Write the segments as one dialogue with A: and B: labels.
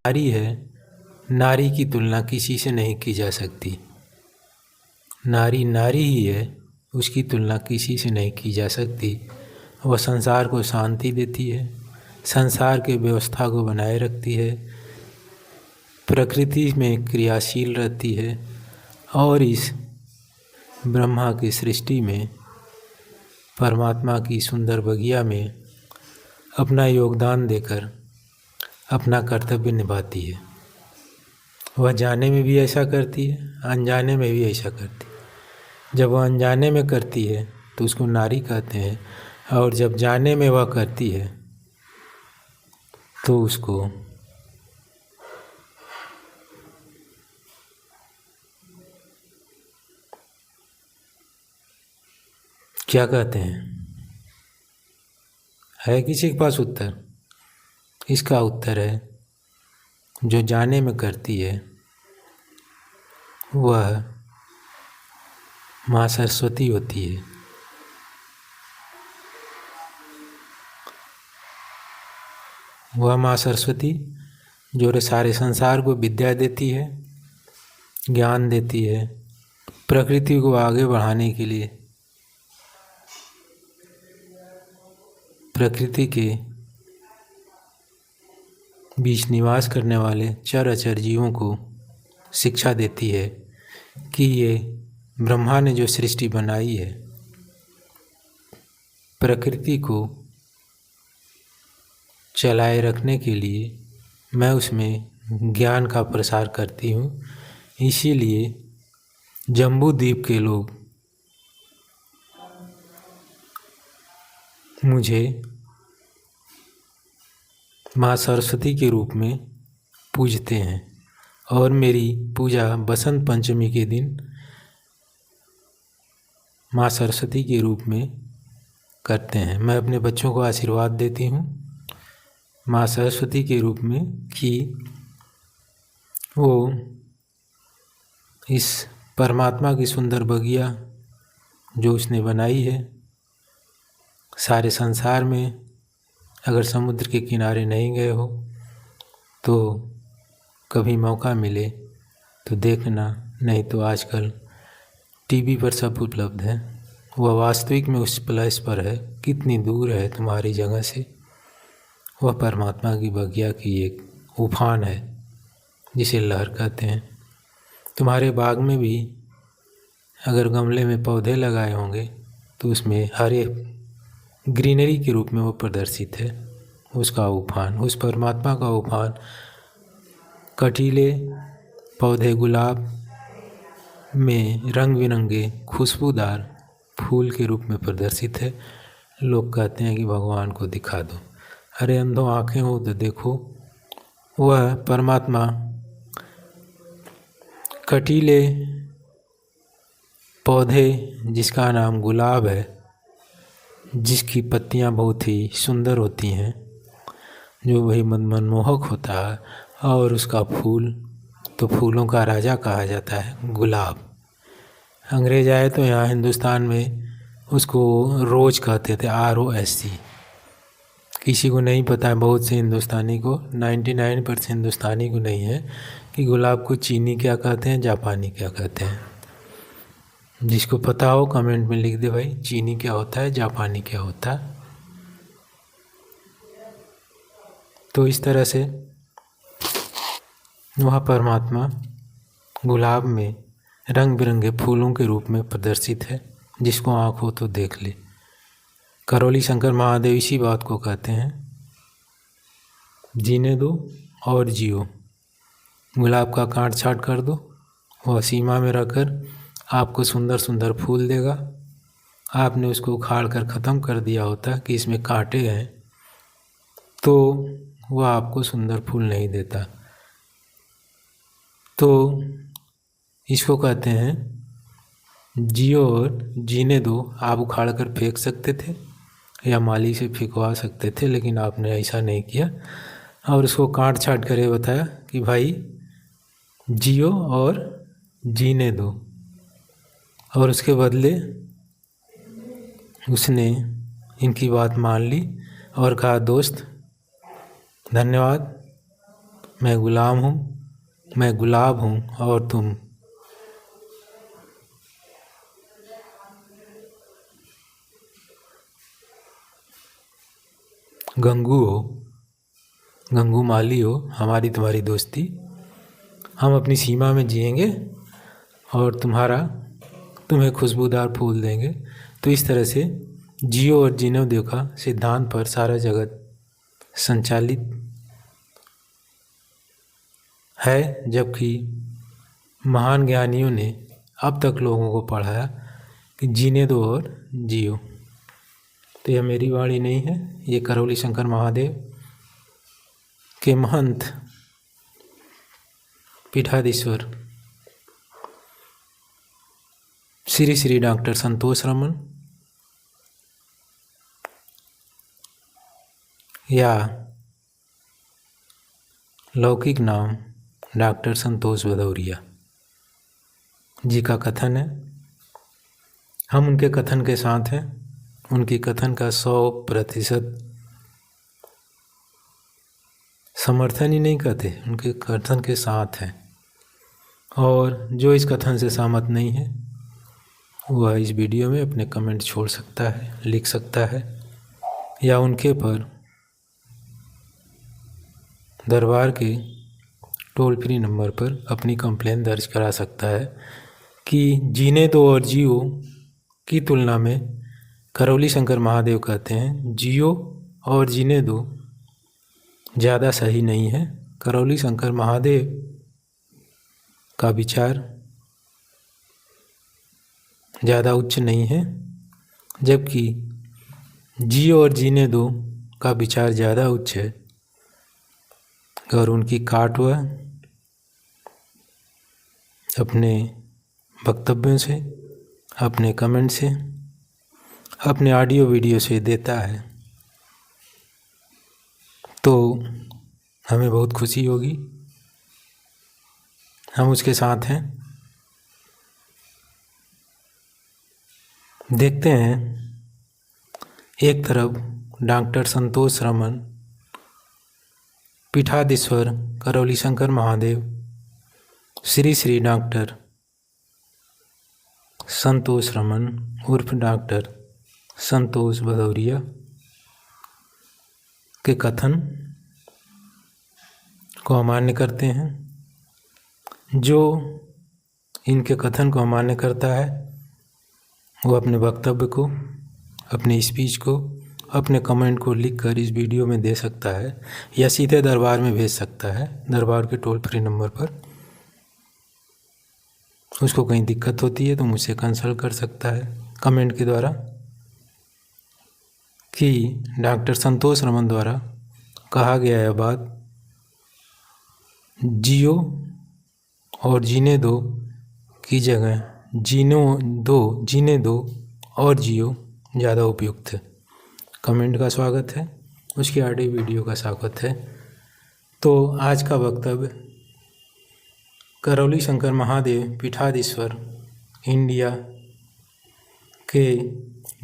A: नारी है, नारी की तुलना किसी से नहीं की जा सकती। नारी नारी ही है, उसकी तुलना किसी से नहीं की जा सकती। वह संसार को शांति देती है, संसार के व्यवस्था को बनाए रखती है, प्रकृति में क्रियाशील रहती है और इस ब्रह्मा की सृष्टि में, परमात्मा की सुंदर बगिया में अपना योगदान देकर अपना कर्तव्य निभाती है। वह जाने में भी ऐसा करती है, अनजाने में भी ऐसा करती है। जब वह अनजाने में करती है तो उसको नारी कहते हैं, और जब जाने में वह करती है तो उसको क्या कहते हैं? है किसी के पास उत्तर? इसका उत्तर है, जो जाने में करती है वह माँ सरस्वती होती है। वह माँ सरस्वती जो सारे संसार को विद्या देती है, ज्ञान देती है, प्रकृति को आगे बढ़ाने के लिए, प्रकृति के बीच निवास करने वाले चर अचर जीवों को शिक्षा देती है कि ये ब्रह्मा ने जो सृष्टि बनाई है, प्रकृति को चलाए रखने के लिए मैं उसमें ज्ञान का प्रसार करती हूँ। इसीलिए जम्बू द्वीप के लोग मुझे माँ सरस्वती के रूप में पूजते हैं और मेरी पूजा बसंत पंचमी के दिन माँ सरस्वती के रूप में करते हैं। मैं अपने बच्चों को आशीर्वाद देती हूँ माँ सरस्वती के रूप में कि वो इस परमात्मा की सुंदर बगिया जो उसने बनाई है, सारे संसार में अगर समुद्र के किनारे नहीं गए हो तो कभी मौका मिले तो देखना, नहीं तो आजकल टीवी पर सब उपलब्ध है। वह वास्तविक में उस प्लेस पर है, कितनी दूर है तुम्हारी जगह से। वह परमात्मा की बगिया की एक उफान है जिसे लहर कहते हैं। तुम्हारे बाग में भी अगर गमले में पौधे लगाए होंगे तो उसमें हरे ग्रीनरी के रूप में वो प्रदर्शित है। उसका उफान, उस परमात्मा का उफान कटीले पौधे, गुलाब में रंग बिरंगे खुशबूदार फूल के रूप में प्रदर्शित है। लोग कहते हैं कि भगवान को दिखा दो। अरे अंधों, आँखें हो तो देखो। वह परमात्मा कटीले पौधे जिसका नाम गुलाब है, जिसकी पत्तियां बहुत ही सुंदर होती हैं, जो वही मनमोहक होता है, और उसका फूल तो फूलों का राजा कहा जाता है, गुलाब। अंग्रेज आए तो यहाँ हिंदुस्तान में उसको रोज कहते थे, ROSC। किसी को नहीं पता है, बहुत से हिंदुस्तानी को, 99% हिंदुस्तानी को नहीं है कि गुलाब को चीनी क्या कहते हैं, जापानी क्या कहते हैं। जिसको पता हो कमेंट में लिख दे भाई, चीनी क्या होता है, जापानी क्या होता है। तो इस तरह से वह परमात्मा गुलाब में रंग बिरंगे फूलों के रूप में प्रदर्शित है। जिसको आँख हो तो देख ले। करौली शंकर महादेव इसी बात को कहते हैं, जीने दो और जियो। गुलाब का काट छाट कर दो, वह सीमा में रखकर आपको सुंदर सुंदर फूल देगा। आपने उसको उखाड़ कर ख़त्म कर दिया होता कि इसमें कांटे हैं, तो वह आपको सुंदर फूल नहीं देता। तो इसको कहते हैं जियो और जीने दो। आप उखाड़ कर फेंक सकते थे या माली से फेंकवा सकते थे, लेकिन आपने ऐसा नहीं किया और उसको काट छाट कर ये बताया कि भाई जियो और जीने दो। और उसके बदले उसने इनकी बात मान ली और कहा, दोस्त धन्यवाद, मैं गुलाम हूँ, मैं गुलाब हूँ और तुम गंगू हो, गंगू माली हो। हमारी तुम्हारी दोस्ती, हम अपनी सीमा में जिएंगे और तुम्हें खुशबूदार फूल देंगे। तो इस तरह से जियो और जीने दो का सिद्धांत पर सारा जगत संचालित है, जबकि महान ज्ञानियों ने अब तक लोगों को पढ़ाया कि जीने दो और जियो। तो यह मेरी वाणी नहीं है, ये करौली शंकर महादेव के महंत पीठाधीश्वर श्री श्री डॉक्टर संतोष रमन या लौकिक नाम डॉक्टर संतोष भदौरिया जी का कथन है। हम उनके कथन के साथ हैं, उनकी कथन का 100% समर्थन ही नहीं करते, उनके कथन के साथ हैं। और जो इस कथन से सहमत नहीं है वह इस वीडियो में अपने कमेंट छोड़ सकता है, लिख सकता है, या उनके पर दरबार के टोल फ्री नंबर पर अपनी कंप्लेन दर्ज करा सकता है कि जीने दो और जियो की तुलना में करौली शंकर महादेव कहते हैं जियो और जीने दो ज़्यादा सही नहीं है। करौली शंकर महादेव का विचार ज़्यादा उच्च नहीं है, जबकि जियो और जीने दो का विचार ज़्यादा उच्च है। और उनकी काटवा अपने वक्तव्यों से, अपने कमेंट से, अपने ऑडियो वीडियो से देता है, तो हमें बहुत खुशी होगी, हम उसके साथ हैं। देखते हैं, एक तरफ डॉक्टर संतोष रमन पीठाधीश्वर करौली शंकर महादेव श्री श्री डॉक्टर संतोष रमन उर्फ डॉक्टर संतोष भदौरिया के कथन को अमान्य करते हैं। जो इनके कथन को अमान्य करता है वो अपने वक्तव्य को, अपने स्पीच को, अपने कमेंट को लिखकर इस वीडियो में दे सकता है या सीधे दरबार में भेज सकता है, दरबार के टोल फ्री नंबर पर। उसको कहीं दिक्कत होती है तो मुझसे कंसल्ट कर सकता है कमेंट के द्वारा कि डॉक्टर संतोष रमन द्वारा कहा गया है बात, जियो और जीने दो की जगह जीने दो और जियो ज़्यादा उपयुक्त है। कमेंट का स्वागत है, उसकी ऑडियो वीडियो का स्वागत है। तो आज का वक्तव्य करौली शंकर महादेव पीठाधीश्वर इंडिया के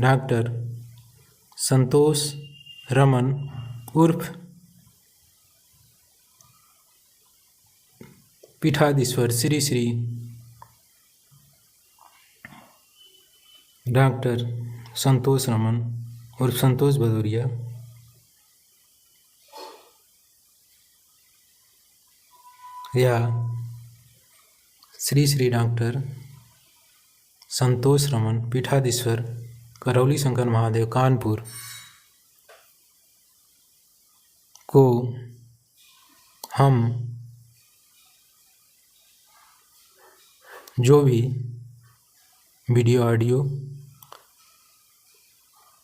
A: डॉक्टर संतोष रमन उर्फ पीठाधीश्वर श्री श्री डॉक्टर संतोष रमन उर्फ संतोष भदौरिया या श्री श्री डॉक्टर संतोष रमन पीठाधीश्वर करौली शंकर महादेव कानपुर को हम जो भी वीडियो ऑडियो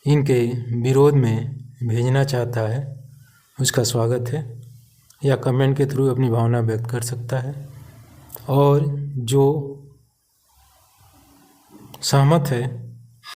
A: इनके विरोध में भेजना चाहता है उसका स्वागत है, या कमेंट के थ्रू अपनी भावना व्यक्त कर सकता है। और जो सहमत है